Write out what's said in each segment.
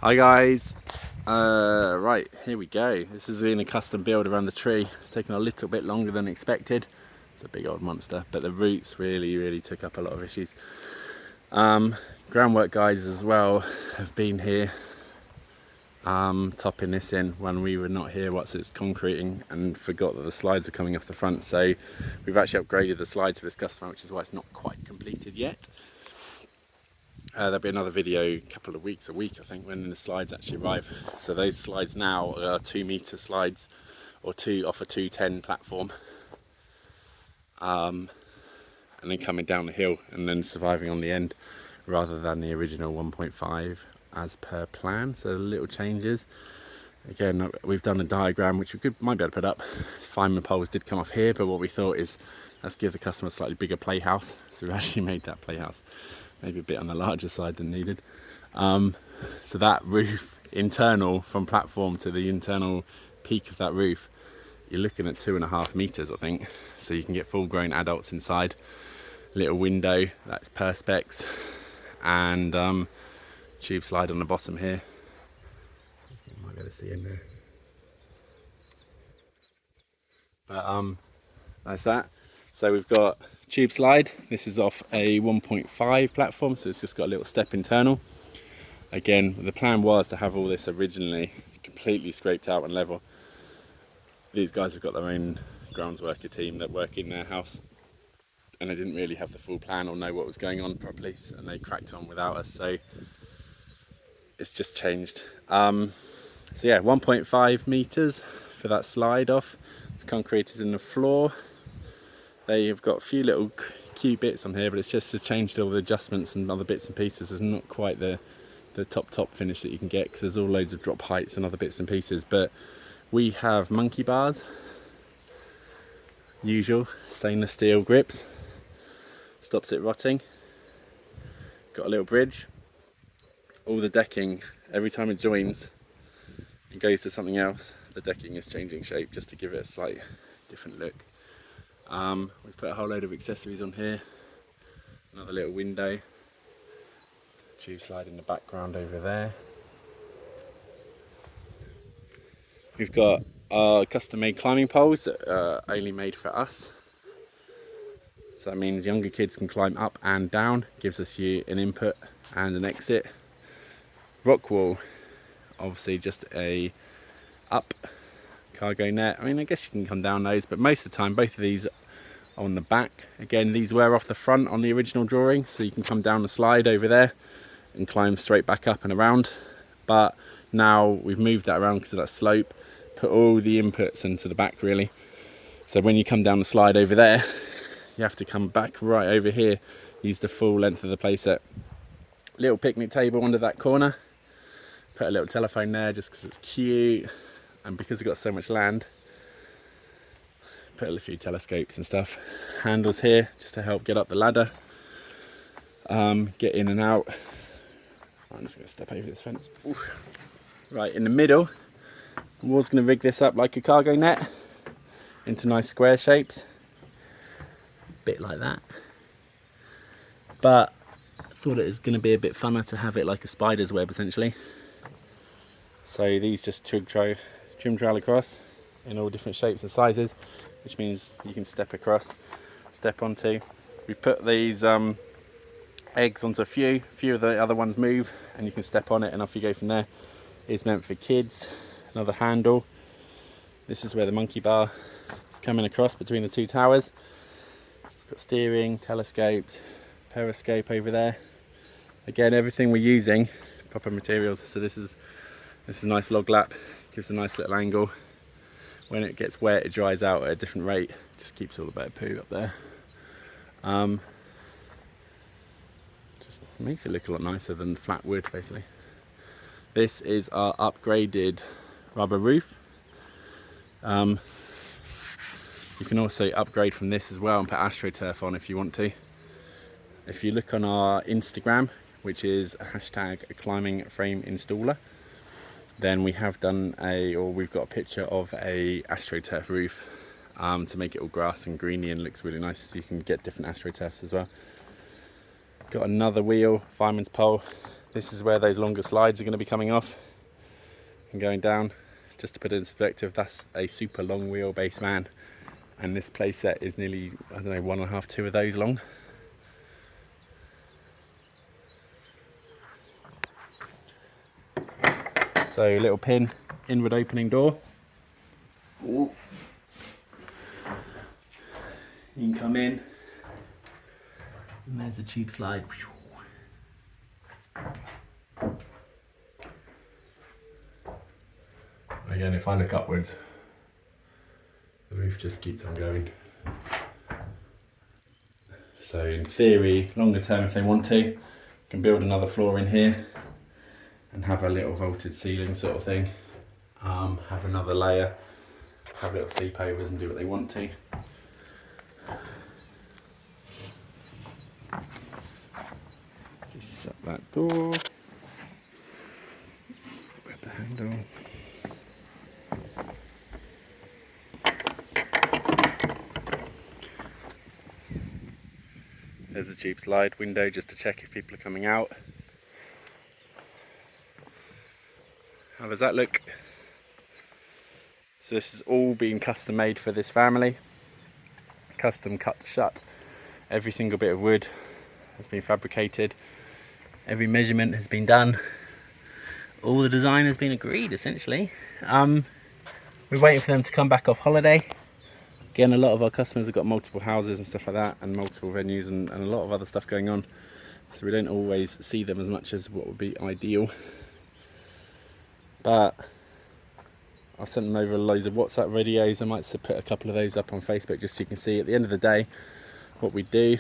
Hi guys, right, here we go. This has been a custom build around the tree. It's taken a little bit longer than expected. It's a big old monster, but the roots really took up a lot of issues. Groundwork guys as well have been here topping this in when we were not here whilst it's concreting, and forgot that the slides were coming off the front. So we've actually upgraded the slides for this customer, which is why it's not quite completed yet. There'll be another video a couple of weeks, a week I think, when the slides actually arrive. So those slides now are 2-meter slides, or off a 210 platform, and then coming down the hill and then surviving on the end, rather than the original 1.5 as per plan. So little changes. Again, we've done a diagram which we might be able to put up. Fireman poles did come off here, but what we thought is, let's give the customer a slightly bigger playhouse. So we've actually made that playhouse maybe a bit on the larger side than needed. So that roof, internal, from platform to the internal peak of that roof, you're looking at 2.5 meters, I think. So you can get full grown adults inside. Little window, that's perspex, and tube slide on the bottom here. You might be able to see in there. But that's that. So we've got tube slide. This is off a 1.5 platform, so it's just got a little step internal. Again, the plan was to have all this originally completely scraped out and level. These guys have got their own grounds worker team that work in their house, and they didn't really have the full plan or know what was going on properly, and they cracked on without us, so it's just changed. So yeah, 1.5 meters for that slide off. It's concreted in the floor. They've got a few little cute bits on here, but it's just to change all the adjustments and other bits and pieces. There's not quite the top finish that you can get, because there's all loads of drop heights and other bits and pieces. But we have monkey bars, usual stainless steel grips, stops it rotting. Got a little bridge. All the decking, every time it joins and goes to something else, the decking is changing shape just to give it a slight different look. We've put a whole load of accessories on here. Another little window, tube slide in the background over there. We've got our custom made climbing poles that are only made for us. So that means younger kids can climb up and down, gives us an input and an exit. Rock wall, obviously just a up cargo net. I mean, I guess you can come down those, but most of the time both of these are on the back. Again, these were off the front on the original drawing, so you can come down the slide over there and climb straight back up and around. But now we've moved that around because of that slope, put all the inputs into the back really. So when you come down the slide over there, you have to come back right over here, use the full length of the playset. Little picnic table under that corner. Put a little telephone there just because it's cute, and because we've got so much land, put a few telescopes and stuff. Handles here just to help get up the ladder, get in and out. I'm just going to step over this fence. Ooh. Right in the middle, I was going to rig this up like a cargo net into nice square shapes, bit like that, but I thought it was going to be a bit funner to have it like a spider's web essentially. So these just trim trail across in all different shapes and sizes, which means you can step across, step onto. We put these eggs onto a few of the other ones move, and you can step on it and off you go from there. It's meant for kids. Another handle. This is where the monkey bar is coming across between the two towers. Got steering, telescopes, periscope over there. Again, everything we're using, proper materials. So this is a nice log lap, gives a nice little angle. When it gets wet, it dries out at a different rate. Just keeps all the bad poo up there. Just makes it look a lot nicer than flat wood, basically. This is our upgraded rubber roof. You can also upgrade from this as well and put AstroTurf on if you want to. If you look on our Instagram, which is hashtag climbing frame installer, then we have done we've got a picture of a AstroTurf roof to make it all grass and greeny and looks really nice, so you can get different AstroTurfs as well. Got another wheel, fireman's pole. This is where those longer slides are going to be coming off and going down. Just to put it in perspective, that's a super long wheelbase van, and this playset is nearly, I don't know, 1.5, 2 of those long. So a little pin, inward opening door. Ooh. You can come in, and there's a tube slide. Again, if I look upwards, the roof just keeps on going. So in theory, longer term, if they want to, can build another floor in here and have a little vaulted ceiling sort of thing. Have another layer, have little sleepovers and do what they want to. Just shut that door. Grab the handle. There's a tube slide window just to check if people are coming out. How does that look? So this has all been custom made for this family. Custom cut to shut. Every single bit of wood has been fabricated. Every measurement has been done. All the design has been agreed, essentially. We're waiting for them to come back off holiday. Again, a lot of our customers have got multiple houses and stuff like that, and multiple venues and a lot of other stuff going on. So we don't always see them as much as what would be ideal. But I've sent them over loads of WhatsApp videos. I might put a couple of those up on Facebook just so you can see at the end of the day what we do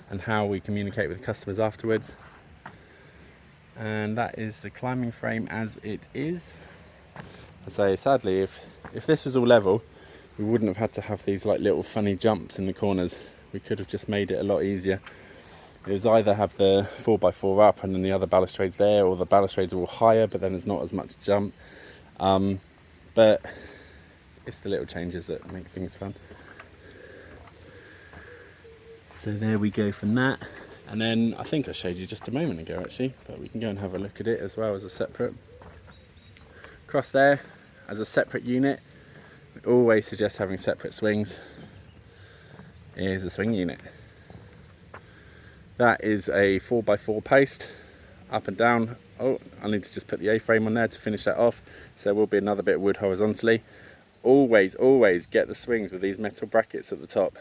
and how we communicate with customers afterwards. And that is the climbing frame as it is. I say, sadly, if this was all level, we wouldn't have had to have these like little funny jumps in the corners. We could have just made it a lot easier. It was either have the 4x4 up and then the other balustrades there, or the balustrades are all higher but then there's not as much jump. But it's the little changes that make things fun. So there we go from that. And then I think I showed you just a moment ago actually, but we can go and have a look at it as well as a separate. Across there as a separate unit, we always suggest having separate swings. Here's a swing unit. That is a 4x4 post, up and down. Oh, I need to just put the A-frame on there to finish that off. So there will be another bit of wood horizontally. Always, always get the swings with these metal brackets at the top.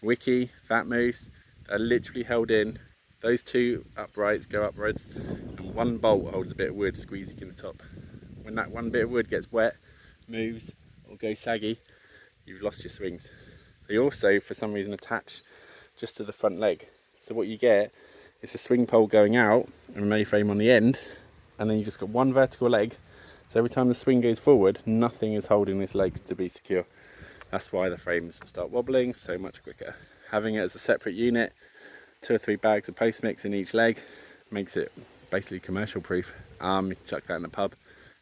Wiki, Fat Moose, they're literally held in. Those two uprights go upwards, and one bolt holds a bit of wood squeezing in the top. When that one bit of wood gets wet, moves, or goes saggy, you've lost your swings. They also, for some reason, attach just to the front leg. So what you get is a swing pole going out and a mainframe on the end, and then you just got one vertical leg. So every time the swing goes forward, nothing is holding this leg to be secure. That's why the frames start wobbling so much quicker. Having it as a separate unit, 2 or 3 bags of post mix in each leg, makes it basically commercial proof. You can chuck that in a pub.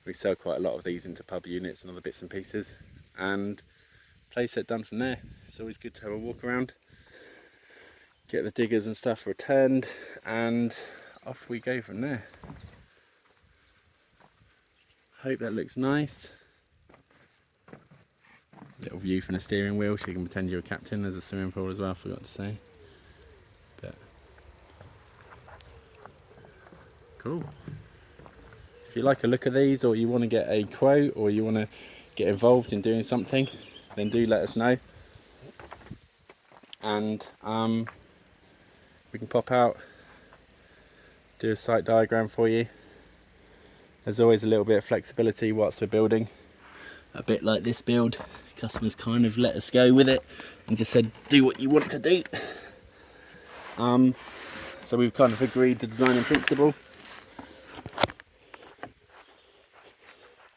We sell quite a lot of these into pub units and other bits and pieces. And playset done from there. It's always good to have a walk around, get the diggers and stuff returned, and off we go from there. Hope that looks nice. Little view from the steering wheel so you can pretend you're a captain. There's a swimming pool as well, I forgot to say. But cool. If you like a look at these, or you want to get a quote, or you want to get involved in doing something, then do let us know. And we can pop out, do a site diagram for you. There's always a little bit of flexibility whilst we're building. A bit like this build, customers kind of let us go with it and just said, do what you want to do. So we've kind of agreed the design in principle,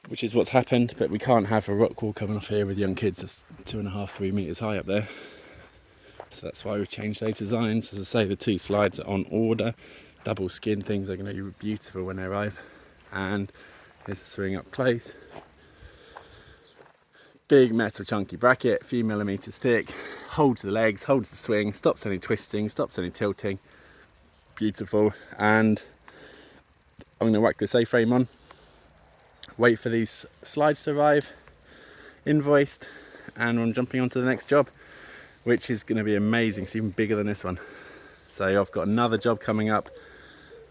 which is what's happened, but we can't have a rock wall coming off here with young kids. That's 2.5, 3 metres high up there. So that's why we've changed those designs. As I say, the 2 slides are on order. Double skin things are going to be beautiful when they arrive. And here's the swing up close. Big metal chunky bracket, a few millimetres thick, holds the legs, holds the swing, stops any twisting, stops any tilting. beautiful. And I'm going to whack this A-frame on, wait for these slides to arrive, invoiced, and I'm jumping on to the next job, which is going to be amazing. It's even bigger than this one. So I've got another job coming up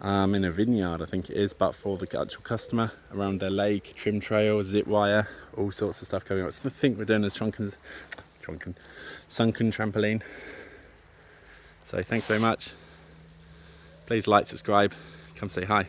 in a vineyard, I think it is, but for the actual customer, around their lake, trim trail, zip wire, all sorts of stuff coming up. So I think we're doing a sunken trampoline. So thanks very much. Please like, subscribe, come say hi.